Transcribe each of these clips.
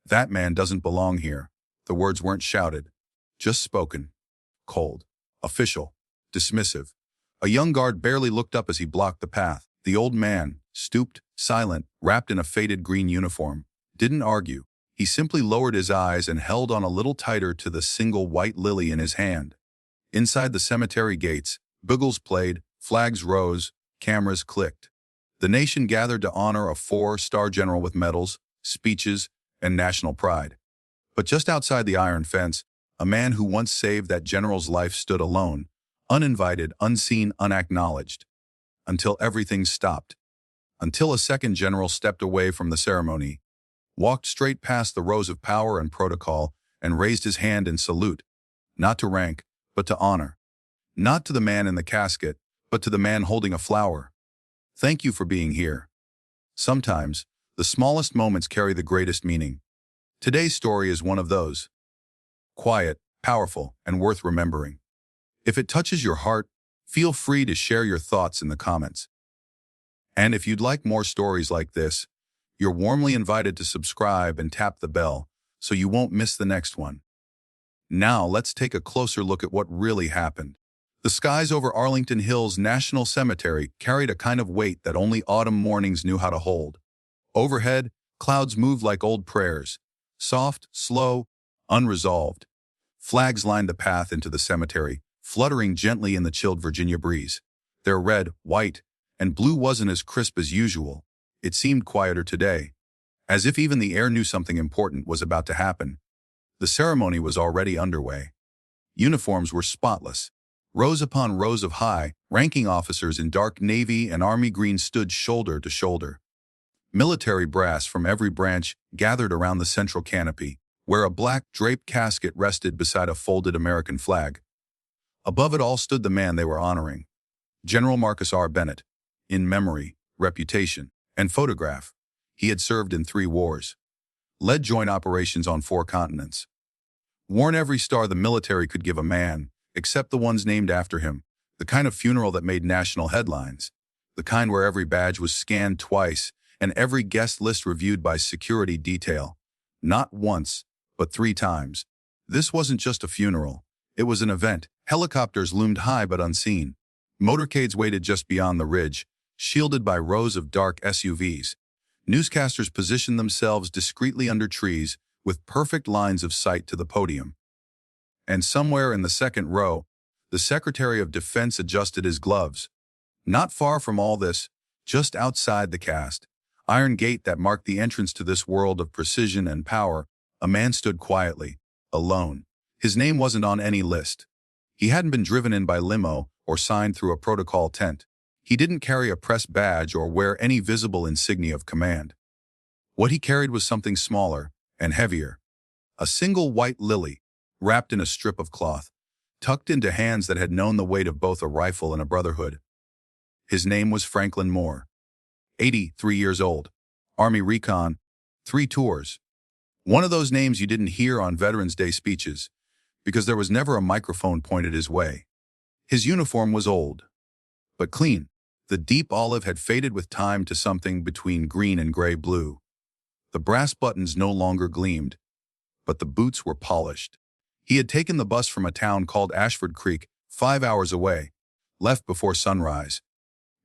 "That man doesn't belong here." The words weren't shouted, just spoken. Cold, official, dismissive. A young guard barely looked up as he blocked the path. The old man, stooped, silent, wrapped in a faded green uniform, didn't argue. He simply lowered his eyes and held on a little tighter to the single white lily in his hand. Inside the cemetery gates, bugles played, flags rose, cameras clicked. The nation gathered to honor a 4-star general with medals, speeches, and national pride. But just outside the iron fence, a man who once saved that general's life stood alone, uninvited, unseen, unacknowledged. Until everything stopped. Until a second general stepped away from the ceremony, walked straight past the rows of power and protocol, and raised his hand in salute, not to rank, but to honor. Not to the man in the casket, but to the man holding a flower. Thank you for being here. Sometimes, the smallest moments carry the greatest meaning. Today's story is one of those. Quiet, powerful, and worth remembering. If it touches your heart, feel free to share your thoughts in the comments. And if you'd like more stories like this, you're warmly invited to subscribe and tap the bell so you won't miss the next one. Now let's take a closer look at what really happened. The skies over Arlington Hills National Cemetery carried a kind of weight that only autumn mornings knew how to hold. Overhead, clouds moved like old prayers, soft, slow, unresolved. Flags lined the path into the cemetery, fluttering gently in the chilled Virginia breeze. Their red, white, and blue wasn't as crisp as usual. It seemed quieter today, as if even the air knew something important was about to happen. The ceremony was already underway. Uniforms were spotless. Rows upon rows of high-ranking officers in dark navy and army green stood shoulder to shoulder. Military brass from every branch gathered around the central canopy, where a black draped casket rested beside a folded American flag. Above it all stood the man they were honoring, General Marcus R. Bennett, in memory, reputation, and photograph. He had served in 3 wars, led joint operations on 4 continents, worn every star the military could give a man, except the ones named after him, the kind of funeral that made national headlines, the kind where every badge was scanned twice and every guest list reviewed by security detail. Not once, but 3 times. This wasn't just a funeral. It was an event. Helicopters loomed high but unseen. Motorcades waited just beyond the ridge, shielded by rows of dark SUVs. Newscasters positioned themselves discreetly under trees, with perfect lines of sight to the podium. And somewhere in the second row, the Secretary of Defense adjusted his gloves. Not far from all this, just outside the cast iron gate that marked the entrance to this world of precision and power, a man stood quietly, alone. His name wasn't on any list. He hadn't been driven in by limo or signed through a protocol tent. He didn't carry a press badge or wear any visible insignia of command. What he carried was something smaller and heavier. A single white lily, wrapped in a strip of cloth, tucked into hands that had known the weight of both a rifle and a brotherhood. His name was Franklin Moore. 83 years old. Army Recon, 3 tours. One of those names you didn't hear on Veterans Day speeches, because there was never a microphone pointed his way. His uniform was old, but clean. The deep olive had faded with time to something between green and gray-blue. The brass buttons no longer gleamed, but the boots were polished. He had taken the bus from a town called Ashford Creek, 5 hours away, left before sunrise,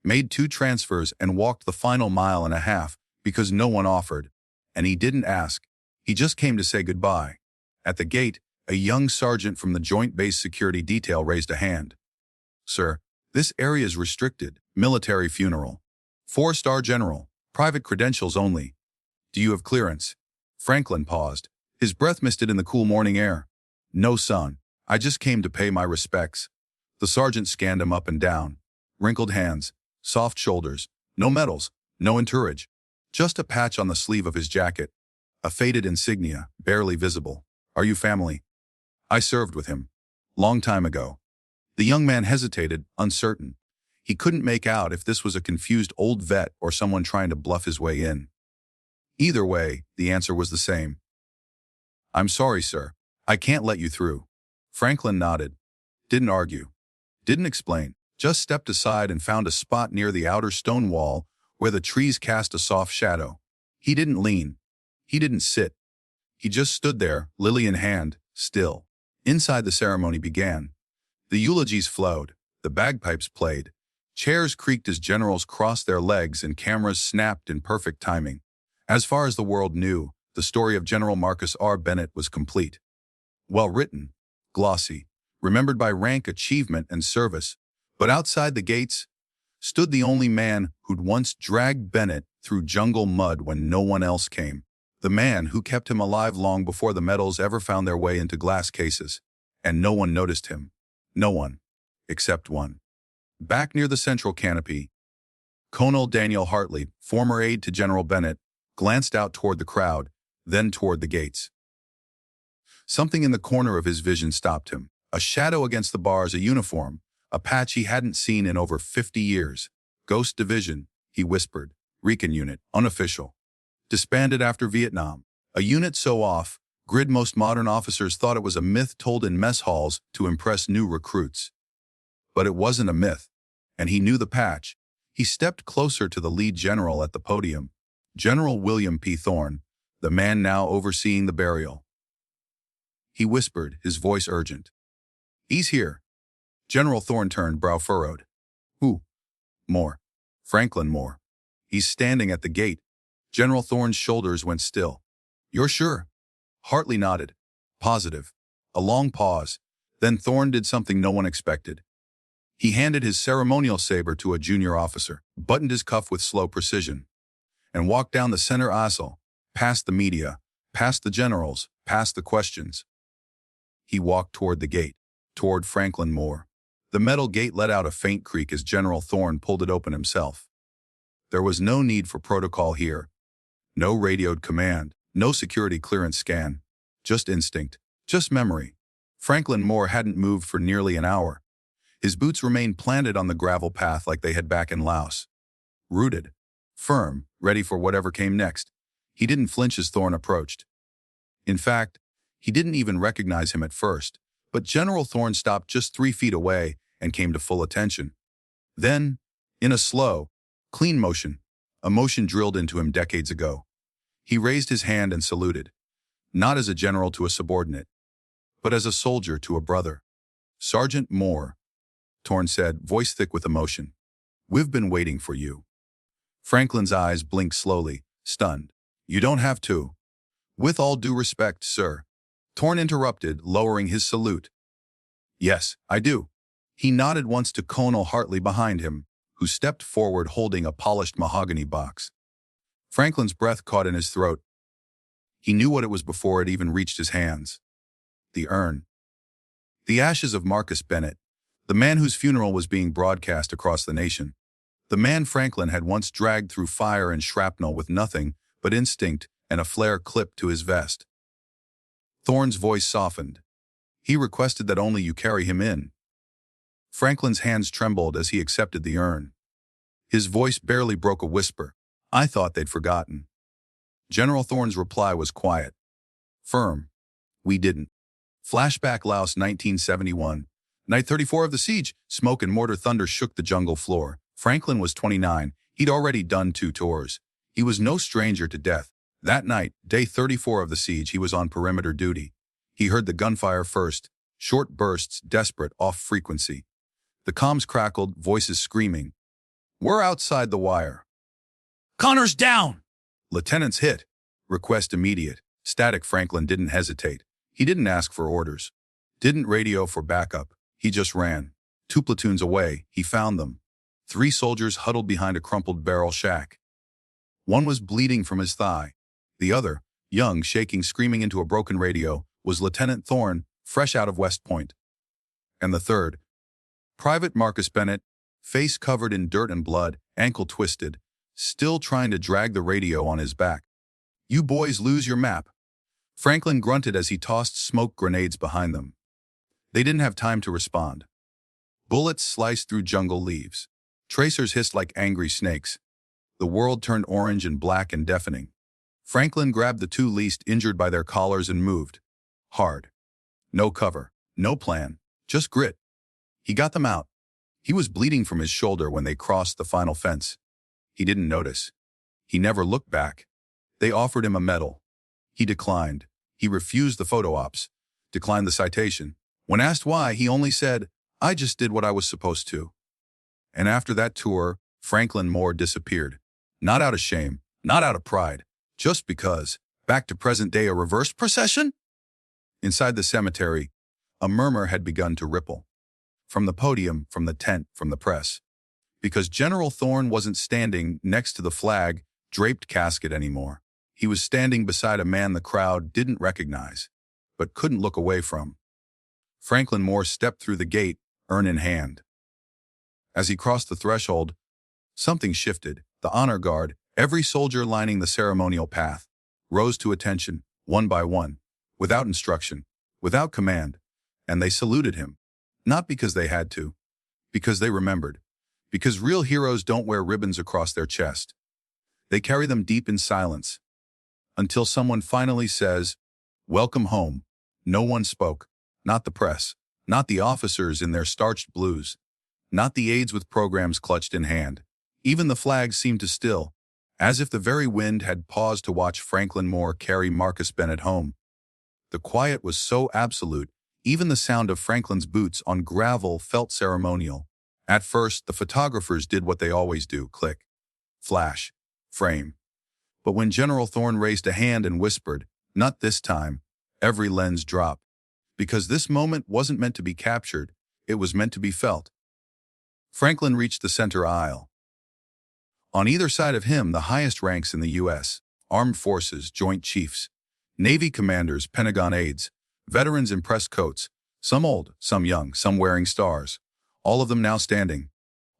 made 2 transfers and walked the final 1.5 miles because no one offered, and he didn't ask. He just came to say goodbye. At the gate, a young sergeant from the Joint Base Security Detail raised a hand. "Sir, this area is restricted. Military funeral. 4-star general. Private credentials only. Do you have clearance?" Franklin paused. His breath misted in the cool morning air. "No, son. I just came to pay my respects." The sergeant scanned him up and down. Wrinkled hands, soft shoulders, no medals, no entourage. Just a patch on the sleeve of his jacket. A faded insignia, barely visible. "Are you family?" "I served with him. Long time ago." The young man hesitated, uncertain. He couldn't make out if this was a confused old vet or someone trying to bluff his way in. Either way, the answer was the same. "I'm sorry, sir. I can't let you through." Franklin nodded. Didn't argue. Didn't explain. Just stepped aside and found a spot near the outer stone wall where the trees cast a soft shadow. He didn't lean. He didn't sit. He just stood there, lily in hand, still. Inside the ceremony began. The eulogies flowed, the bagpipes played. Chairs creaked as generals crossed their legs and cameras snapped in perfect timing. As far as the world knew, the story of General Marcus R. Bennett was complete. Well written, glossy, remembered by rank, achievement, and service. But outside the gates stood the only man who'd once dragged Bennett through jungle mud when no one else came. The man who kept him alive long before the medals ever found their way into glass cases. And no one noticed him. No one. Except one. Back near the central canopy, Colonel Daniel Hartley, former aide to General Bennett, glanced out toward the crowd, then toward the gates. Something in the corner of his vision stopped him. A shadow against the bars, a uniform, a patch he hadn't seen in over 50 years. Ghost Division, he whispered. Recon unit, unofficial. Disbanded after Vietnam. A unit so off, grid most modern officers thought it was a myth told in mess halls to impress new recruits. But it wasn't a myth, and he knew the patch. He stepped closer to the lead general at the podium, General William P. Thorne, the man now overseeing the burial. He whispered, his voice urgent. He's here. General Thorne turned, brow furrowed. Who? Moore. Franklin Moore. He's standing at the gate. General Thorne's shoulders went still. You're sure? Hartley nodded. Positive. A long pause. Then Thorne did something no one expected. He handed his ceremonial saber to a junior officer, buttoned his cuff with slow precision, and walked down the center aisle, past the media, past the generals, past the questions. He walked toward the gate, toward Franklin Moore. The metal gate let out a faint creak as General Thorne pulled it open himself. There was no need for protocol here. No radioed command, no security clearance scan. Just instinct, just memory. Franklin Moore hadn't moved for nearly an hour. His boots remained planted on the gravel path like they had back in Laos. Rooted, firm, ready for whatever came next. He didn't flinch as Thorne approached. In fact, he didn't even recognize him at first, but General Thorne stopped just 3 feet away and came to full attention. Then, in a slow, clean motion, a motion drilled into him decades ago, he raised his hand and saluted, not as a general to a subordinate, but as a soldier to a brother. Sergeant Moore, Thorne said, voice thick with emotion. We've been waiting for you. Franklin's eyes blinked slowly, stunned. You don't have to. With all due respect, sir. Thorne interrupted, lowering his salute. Yes, I do. He nodded once to Colonel Hartley behind him, who stepped forward holding a polished mahogany box. Franklin's breath caught in his throat. He knew what it was before it even reached his hands. The urn. The ashes of Marcus Bennett, the man whose funeral was being broadcast across the nation. The man Franklin had once dragged through fire and shrapnel with nothing but instinct and a flare clipped to his vest. Thorne's voice softened. He requested that only you carry him in. Franklin's hands trembled as he accepted the urn. His voice barely broke a whisper. I thought they'd forgotten. General Thorne's reply was quiet, firm. We didn't. Flashback Laos 1971. Night 34 of the siege. Smoke and mortar thunder shook the jungle floor. Franklin was 29. He'd already done 2 tours. He was no stranger to death. That night, day 34 of the siege, he was on perimeter duty. He heard the gunfire first, short bursts, desperate, off frequency. The comms crackled, voices screaming. We're outside the wire. Connor's down! Lieutenant's hit. Request immediate. Static. Franklin didn't hesitate. He didn't ask for orders. Didn't radio for backup. He just ran. 2 platoons away, he found them. 3 soldiers huddled behind a crumpled barrel shack. One was bleeding from his thigh. The other, young, shaking, screaming into a broken radio, was Lieutenant Thorne, fresh out of West Point. And the third, Private Marcus Bennett, face covered in dirt and blood, ankle twisted, still trying to drag the radio on his back. You boys lose your map. Franklin grunted as he tossed smoke grenades behind them. They didn't have time to respond. Bullets sliced through jungle leaves. Tracers hissed like angry snakes. The world turned orange and black and deafening. Franklin grabbed the 2 least injured by their collars and moved. Hard. No cover. No plan. Just grit. He got them out. He was bleeding from his shoulder when they crossed the final fence. He didn't notice. He never looked back. They offered him a medal. He declined. He refused the photo ops, declined the citation. When asked why, he only said, "I just did what I was supposed to." And after that tour, Franklin Moore disappeared. Not out of shame, not out of pride, just because. Back to present day, a reverse procession? Inside the cemetery, a murmur had begun to ripple. From the podium, from the tent, from the press. Because General Thorne wasn't standing next to the flag-draped casket anymore. He was standing beside a man the crowd didn't recognize, but couldn't look away from. Franklin Moore stepped through the gate, urn in hand. As he crossed the threshold, something shifted. The honor guard, every soldier lining the ceremonial path, rose to attention, one by one, without instruction, without command, and they saluted him. Not because they had to, because they remembered. Because real heroes don't wear ribbons across their chest. They carry them deep in silence. Until someone finally says, "Welcome home." No one spoke. Not the press. Not the officers in their starched blues. Not the aides with programs clutched in hand. Even the flags seemed to still, as if the very wind had paused to watch Franklin Moore carry Marcus Bennett home. The quiet was so absolute, even the sound of Franklin's boots on gravel felt ceremonial. At first, the photographers did what they always do: click, flash, frame. But when General Thorne raised a hand and whispered, "Not this time," every lens dropped. Because this moment wasn't meant to be captured, it was meant to be felt. Franklin reached the center aisle. On either side of him, the highest ranks in the U.S., Armed Forces, Joint Chiefs, Navy commanders, Pentagon aides, veterans in press coats, some old, some young, some wearing stars, all of them now standing,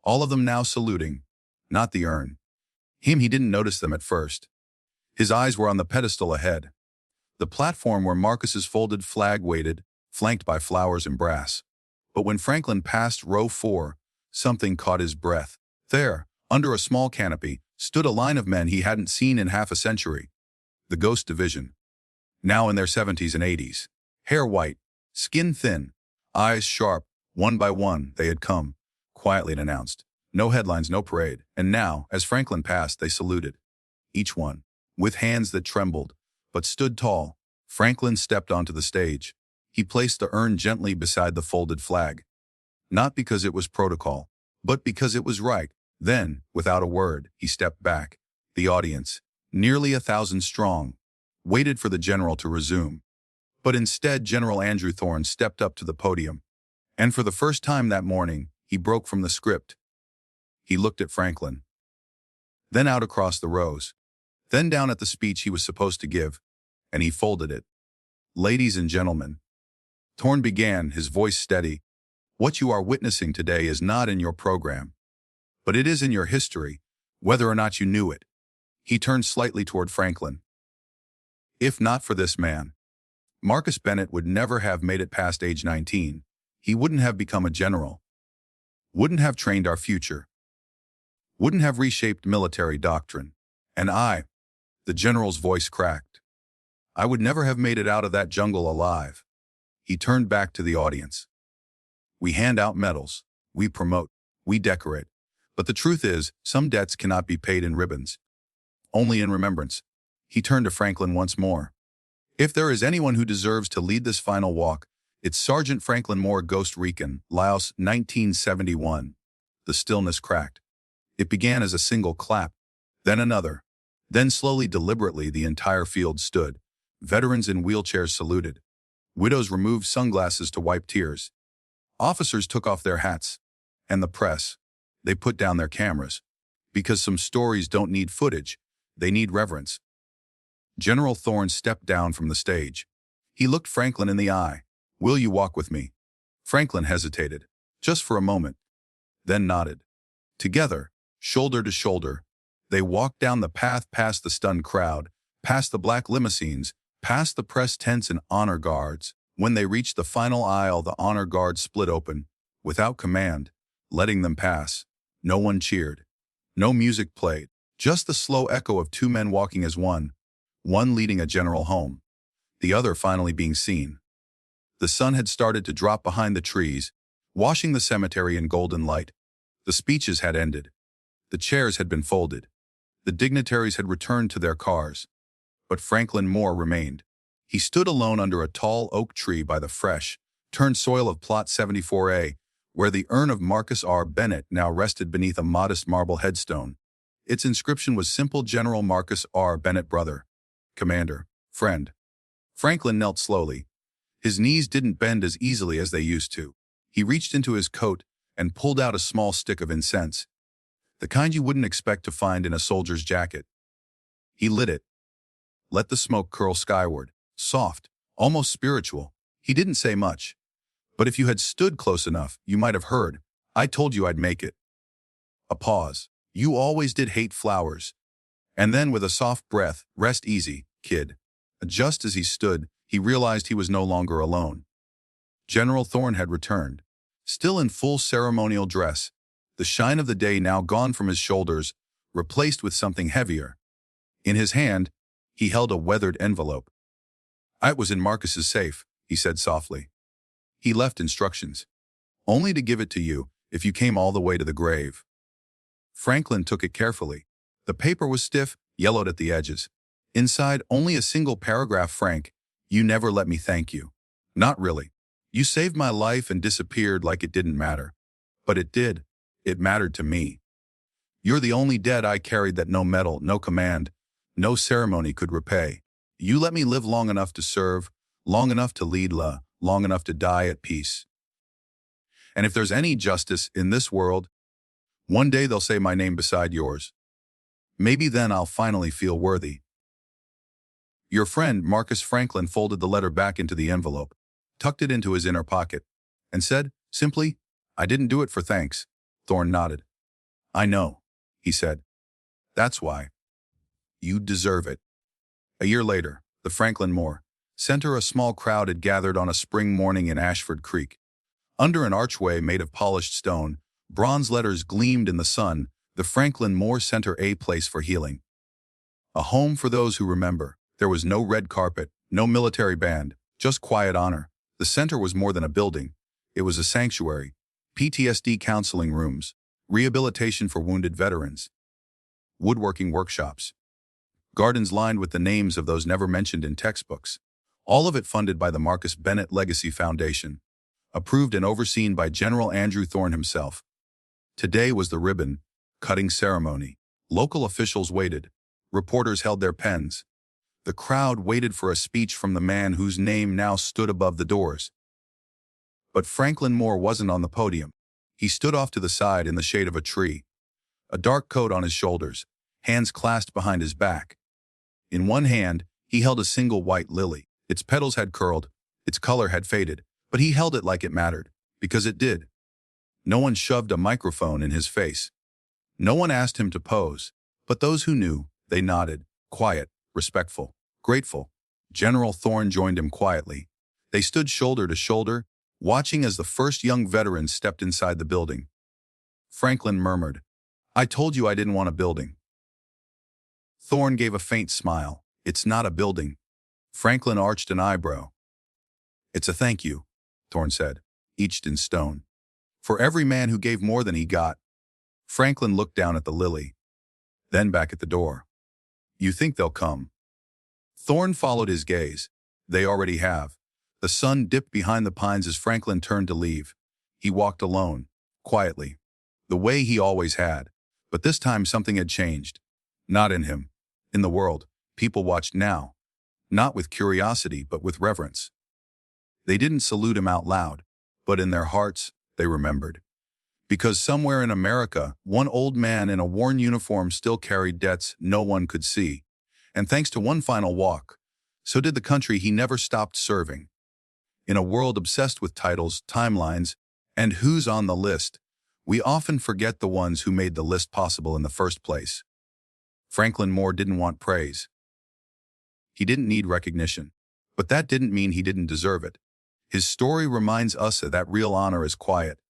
all of them now saluting, not the urn. He didn't notice them at first. His eyes were on the pedestal ahead, the platform where Marcus's folded flag waited, flanked by flowers and brass. But when Franklin passed row 4, something caught his breath. There, under a small canopy, stood a line of men he hadn't seen in half a century. The Ghost Division. Now in their 70s and 80s. Hair white, skin thin, eyes sharp. One by one, they had come, quietly, and announced. No headlines, no parade. And now, as Franklin passed, they saluted. Each one, with hands that trembled, but stood tall. Franklin stepped onto the stage. He placed the urn gently beside the folded flag. Not because it was protocol, but because it was right. Then, without a word, he stepped back. The audience, nearly 1,000 strong, waited for the general to resume. But instead, General Andrew Thorne stepped up to the podium. And for the first time that morning, he broke from the script. He looked at Franklin, then out across the rows, then down at the speech he was supposed to give, and he folded it. "Ladies and gentlemen," Thorne began, his voice steady, "what you are witnessing today is not in your program, but it is in your history, whether or not you knew it." He turned slightly toward Franklin. "If not for this man, Marcus Bennett would never have made it past age 19. He wouldn't have become a general, wouldn't have trained our future, wouldn't have reshaped military doctrine. And I," the general's voice cracked, "I would never have made it out of that jungle alive." He turned back to the audience. "We hand out medals, we promote, we decorate. But the truth is, some debts cannot be paid in ribbons, only in remembrance." He turned to Franklin once more. "If there is anyone who deserves to lead this final walk, it's Sergeant Franklin Moore, Ghost Recon, Laos, 1971. The stillness cracked. It began as a single clap, then another. Then slowly, deliberately, the entire field stood. Veterans in wheelchairs saluted. Widows removed sunglasses to wipe tears. Officers took off their hats. And the press, they put down their cameras. Because some stories don't need footage, they need reverence. General Thorne stepped down from the stage. He looked Franklin in the eye. "Will you walk with me?" Franklin hesitated, just for a moment, then nodded. Together, shoulder to shoulder, they walked down the path past the stunned crowd, past the black limousines, past the press tents and honor guards. When they reached the final aisle, the honor guard split open, without command, letting them pass. No one cheered. No music played, just the slow echo of two men walking as one leading a general home, the other finally being seen. The sun had started to drop behind the trees, washing the cemetery in golden light. The speeches had ended. The chairs had been folded. The dignitaries had returned to their cars. But Franklin Moore remained. He stood alone under a tall oak tree by the fresh, turned soil of Plot 74A, where the urn of Marcus R. Bennett now rested beneath a modest marble headstone. Its inscription was simple: General Marcus R. Bennett, brother, commander, friend. Franklin knelt slowly. His knees didn't bend as easily as they used to. He reached into his coat and pulled out a small stick of incense, the kind you wouldn't expect to find in a soldier's jacket. He lit it. Let the smoke curl skyward, soft, almost spiritual. He didn't say much. But if you had stood close enough, you might have heard, "I told you I'd make it." A pause. "You always did hate flowers." And then with a soft breath, "Rest easy, kid." Just as he stood, he realized he was no longer alone. General Thorne had returned, still in full ceremonial dress, the shine of the day now gone from his shoulders, replaced with something heavier. In his hand, he held a weathered envelope. "I was in Marcus's safe," he said softly. "He left instructions. Only to give it to you if you came all the way to the grave." Franklin took it carefully. The paper was stiff, yellowed at the edges. Inside, only a single paragraph: "Frank, you never let me thank you." "Not really. You saved my life and disappeared like it didn't matter. But it did. It mattered to me. You're the only debt I carried that no medal, no command, no ceremony could repay. You let me live long enough to serve, long enough to lead, long enough to die at peace. And if there's any justice in this world, one day they'll say my name beside yours. Maybe then I'll finally feel worthy." Your friend, Marcus Franklin, folded the letter back into the envelope, tucked it into his inner pocket, and said, simply, "I didn't do it for thanks." Thorne nodded. "I know," he said. "That's why. You deserve it." A year later, the Franklin Moore Center, a small crowd had gathered on a spring morning in Ashford Creek. Under an archway made of polished stone, bronze letters gleamed in the sun: the Franklin Moore Center, a place for healing. A home for those who remember. There was no red carpet, no military band, just quiet honor. The center was more than a building. It was a sanctuary. PTSD counseling rooms, rehabilitation for wounded veterans, woodworking workshops, gardens lined with the names of those never mentioned in textbooks. All of it funded by the Marcus Bennett Legacy Foundation, approved and overseen by General Andrew Thorne himself. Today was the ribbon-cutting ceremony. Local officials waited. Reporters held their pens. The crowd waited for a speech from the man whose name now stood above the doors. But Franklin Moore wasn't on the podium. He stood off to the side in the shade of a tree, a dark coat on his shoulders, hands clasped behind his back. In one hand, he held a single white lily. Its petals had curled, its color had faded, but he held it like it mattered, because it did. No one shoved a microphone in his face. No one asked him to pose, but those who knew, they nodded, quiet, respectful, grateful. General Thorne joined him quietly. They stood shoulder to shoulder, watching as the first young veterans stepped inside the building. Franklin murmured, "I told you I didn't want a building." Thorne gave a faint smile. "It's not a building." Franklin arched an eyebrow. "It's a thank you," Thorne said, etched in stone. "For every man who gave more than he got." Franklin looked down at the lily, then back at the door. "You think they'll come?" Thorne followed his gaze. "They already have." The sun dipped behind the pines as Franklin turned to leave. He walked alone, quietly, the way he always had. But this time something had changed. Not in him. In the world, people watched now. Not with curiosity, but with reverence. They didn't salute him out loud, but in their hearts, they remembered. Because somewhere in America, one old man in a worn uniform still carried debts no one could see. And thanks to one final walk, so did the country he never stopped serving. In a world obsessed with titles, timelines, and who's on the list, we often forget the ones who made the list possible in the first place. Franklin Moore didn't want praise. He didn't need recognition. But that didn't mean he didn't deserve it. His story reminds us that real honor is quiet.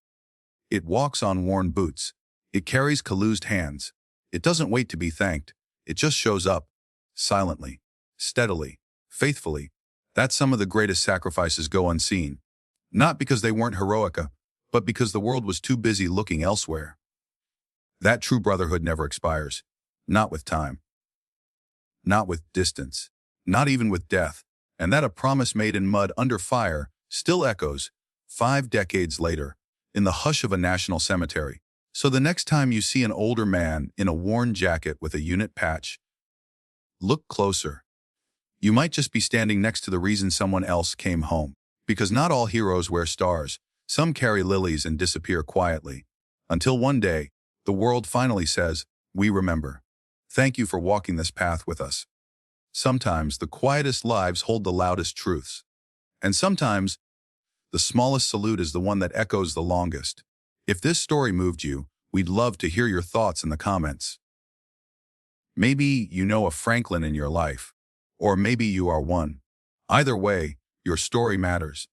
It walks on worn boots. It carries calloused hands. It doesn't wait to be thanked. It just shows up, silently, steadily, faithfully. That's some of the greatest sacrifices go unseen. Not because they weren't heroic, but because the world was too busy looking elsewhere. That true brotherhood never expires. Not with time. Not with distance. Not even with death. And that a promise made in mud under fire still echoes, 5 decades later, in the hush of a national cemetery. So the next time you see an older man in a worn jacket with a unit patch, look closer. You might just be standing next to the reason someone else came home. Because not all heroes wear stars. Some carry lilies and disappear quietly. Until one day, the world finally says, "We remember. Thank you for walking this path with us." Sometimes the quietest lives hold the loudest truths. And sometimes the smallest salute is the one that echoes the longest. If this story moved you, we'd love to hear your thoughts in the comments. Maybe you know a Franklin in your life, or maybe you are one. Either way, your story matters.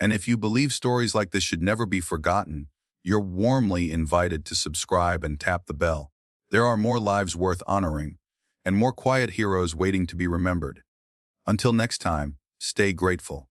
And if you believe stories like this should never be forgotten, you're warmly invited to subscribe and tap the bell. There are more lives worth honoring, and more quiet heroes waiting to be remembered. Until next time, stay grateful.